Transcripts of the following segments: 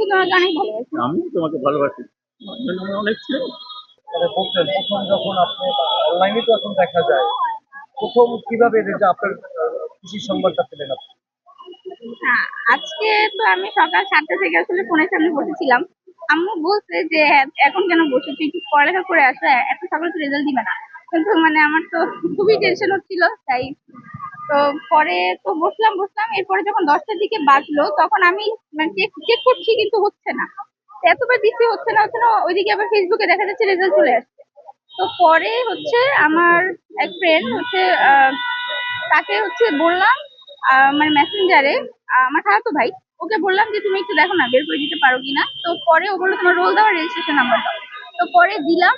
তোমাকে অনেক ভালোবাসি। আমি তোমাকে ভালোবাসি। আমার জন্য আমার অনেক ছিল। মানে বলতেন প্রথম যখন আপনি অনলাইনে তো এখন দেখা যায়, প্রথম কিভাবে যে আপনার খুশির সংবাদটা পেলেন আপনি? হ্যাঁ, আজকে তো আমি সকাল 7টা থেকে আসলে ফোনের সামনে বসেছিলাম। আম্মু বলছে যে হ্যাঁ, এখন কেন বসে, তুই একটু পড়ালেখা করে আসো, এত সকালে তো রেজাল্ট দিবে না। কিন্তু মানে আমার তো খুবই টেনশন হচ্ছিল, তাই তো পরে তো বসলাম এরপরে যখন 10টার দিকে বাজলো তখন আমি মানে চেক চেক করছি কিন্তু হচ্ছে না। তো এতবার দিচ্ছি হচ্ছে না, ওইদিকে আবার ফেসবুকে দেখা যাচ্ছে রেজাল্ট চলে আসছে। তো পরে হচ্ছে আমার এক ফ্রেন্ড হচ্ছে তাকে হচ্ছে বললাম, মানে মেসেঞ্জারে, আমার খালাতো ভাই, ওকে বললাম যে তুমি একটু দেখো না বের করে দিতে পারো কিনা। তো পরে ও বললো তোমার রোল দাও, রেজিস্ট্রেশন নাম্বার দাও। তো পরে দিলাম।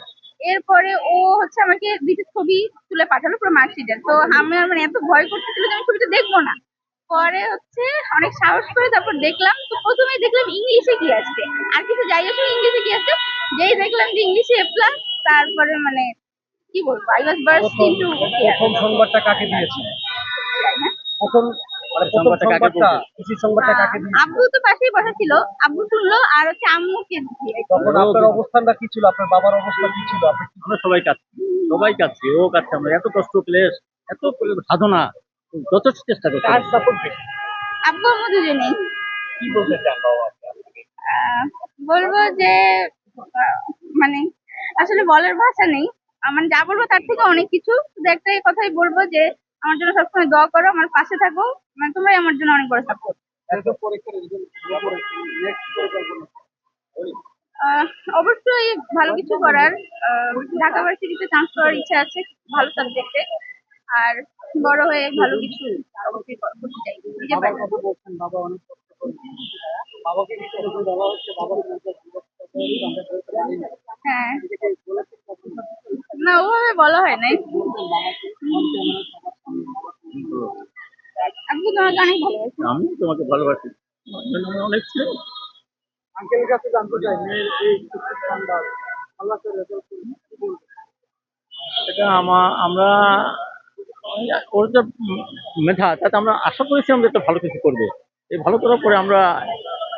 এরপরে ও হচ্ছে আমাকে দুটো ছবি তুলে পাঠালো পুরো মার্কশিটের। তো আমার মানে এত ভয় করতেছিল যে আমি ছবিটা দেখবো না। পরে হচ্ছে অনেক সাহস করে তারপর দেখলাম। তো প্রথমেই দেখলাম ইংলিশে কি আছে, আর কিছু যাই আসলে ইংলিশে কি আছে। যেই দেখলাম যে ইংলিশে A+, তারপরে মানে কি বলবো, আই ওয়াজ বার্স্ট প্রথম ইনটু প্রথম সংবাদটা কাকে দিয়েছেন? প্রথম মানে প্রথম সংবাদটা কাকে সংবাদটা, বলতে? খুশির সংবাদটা কাকে দিয়েছেন? আব্বু তো পাশেই বসা ছিল, আব্বু শুনলো আর হচ্ছে আম্মুকে দিয়ে। তখন আপনার অবস্থানটা কি ছিল, আপনার বাবার অবস্থা কি ছিল, আপনি কি আমরা সবাই কাঁদছি, সবাই কাঁদছি, ও কাঁদছে, আমরা এত কষ্ট ক্লেশ, এত সাধনা, যথেষ্ট চেষ্টা করছি। কার সাপোর্ট বেশি? আব্বু আম্মু দুজনেই। কি বলতে চান বাবা আপনাকে? বলবো যে আহ, মানে আসলে বলার ভাষা নেই। আমার যা বলবো তার থেকে অনেক কিছু, শুধু একটাই কথাই বলবো যে আমার জন্য সবসময় দোয়া করো, আমার পাশে থাকো। মানে তোমরাই আমার জন্য অনেক বড় সাপোর্ট। এত পরীক্ষার রেজাল্ট ভালো করেছেন, নেক্সট পরিকল্পনা কি? আহ, অবশ্যই ভালো কিছু করার, ঢাকা ভার্সিটিতে চান্স পাওয়ার ইচ্ছা আছে ভালো সাবজেক্টে। আর বড় হয়ে ভালো কিছু অবশ্যই করতে চাই নিজের বাবার পাশে। কথা বলছেন, বাবা অনেক কষ্ট করে, বাবাকে কি করে বাবা হচ্ছে বাবার আমরা বলতে পারি না, হ্যাঁ, এটাকে বলেছেন কখন? না ওভাবে বলা হয় নাই। বলছেন বাবাকে অন ক্যামেরা সবার সামনে বাবাকে কি বলবো? আব্বু তোমাকে অনেক ভালোবাসি। আমি তোমাকে ভালোবাসি। আমার জন্য আমার অনেক ছিল। আঙ্কেলের কাছে জানতে চাই, মেয়ের এই খুশির সংবাদ, আল্লাহ তাআলা রেজাল্ট কি বলবো? এটা আমরা ওর যে মেধা, তাতে আমরা আশা করেছিলাম যে একটা ভালো কিছু করবে। এই ভালো করার পরে আমরা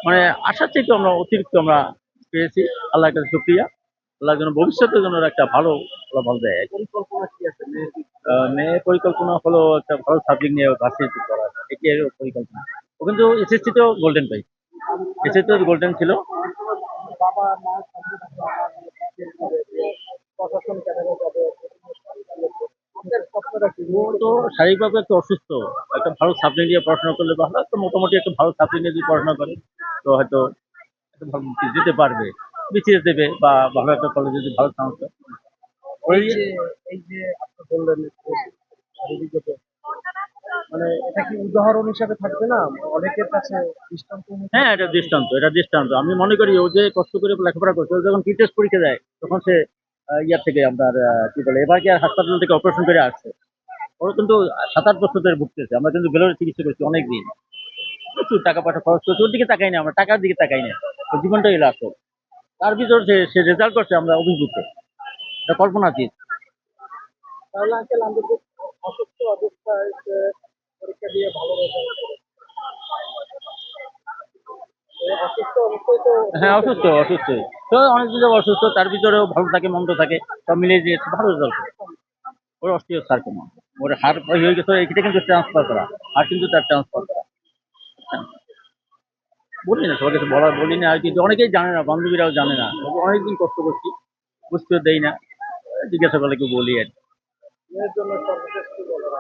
মানে আশার চাইতে আমরা অতিরিক্ত আমরা পেয়েছি। আল্লাহর কাছে শুকরিয়া। আল্লাহ যেন ভবিষ্যতের জন্য ওর একটা ভালো ফলাফল দেয়। পরিকল্পনা কি আছে মেয়ের? মেয়ে পরিকল্পনা হলো একটা ভালো সাবজেক্ট নিয়ে ভার্সিটি করা, এটাই ওর পরিকল্পনা। ও কিন্তু এসএসসিতেও গোল্ডেন পাই, এসএসসিতেও গোল্ডেন ছিল। বাবা মা সঙ্গে থাকে, প্রশাসন ক্যাডারে যাবে, আপনার স্বপ্নটা কি? ও তো শারীরিকভাবে একটু অসুস্থ, একটা ভালো সাবজেক্ট নিয়ে পড়াশোনা করলে ভালো, একটা মোটামুটি একটা ভালো সাবজেক্ট নিয়ে যদি পড়াশোনা করে তো হয়তো একটা ভালো যেতে পারবে, বিসিএস দেবে বা ভালো একটা কলেজে যদি ভালো চান্স হয়। ওই এই যে আপনি বললেন শারীরিকভাবে, মানে এটা কি উদাহরণ হিসাবে থাকবে না অনেকের কাছে দৃষ্টান্ত হ্যাঁ, এটা দৃষ্টান্ত, এটা দৃষ্টান্ত। আমি মনে করি ও যে কষ্ট করে লেখাপড়া করছে, ও যখন টেস্ট পরীক্ষা দেয় তখন সে ইয়ার থেকে আপনার কি বলে এবার কি হাসপাতাল থেকে অপারেশন করে আসছে। ওরা কিন্তু 7-8 বছর ধরে ভুগতেছে। আমরা কিন্তু ভেলোরে চিকিৎসা করছি অনেক দিন, প্রচুর টাকা পয়সা খরচ করছি, ওর দিকে তাকাই না, আমরা টাকার দিকে তাকাই না, ওর জীবনটাই এলো আসল। তার ভিতর সে রেজাল্ট করছে, আমরা অভিভূত, এটা কল্পনাতীত। তাহলে আঙ্কেল আমাদের যে অসুস্থ অবস্থায় যে পরীক্ষা দিয়ে ভালো রেজাল্ট করে, এই অসুস্থ অবস্থায় তো হ্যাঁ, অসুস্থ অসুস্থ তো অনেকদিন যাবো অসুস্থ, তার ভিতরেও ভালো থাকে মন্দ থাকে, সব মিলিয়ে দিয়ে ভালো রেজাল্ট করে। ওর অস্থির স্যার কেন, ওর হার হয়ে গেছে, এটা কিন্তু ট্রান্সফার করা, আর কিন্তু তার ট্রান্সফার করা। বলি না সবার কাছে, বলি না আর কি, অনেকেই জানে না, বান্ধবীরাও জানে না, তবে অনেকদিন কষ্ট করছি, বুঝতেও দেই না, জিজ্ঞাসা করলে কেউ বলি আর কি। মেয়ের জন্য সর্বশেষ কি বলবো?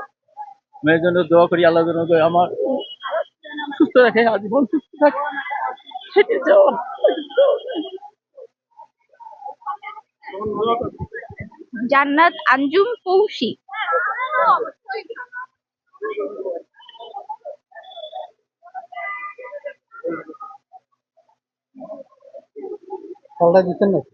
মেয়ের জন্য দোয়া করি, আল্লাহ যেন আমার সুস্থ রাখে, আজীবন সুস্থ থাকে, সেটাই চাওয়া। জান্নাত আঞ্জুম পৌশি। ফলটা দিচ্ছেন নাকি?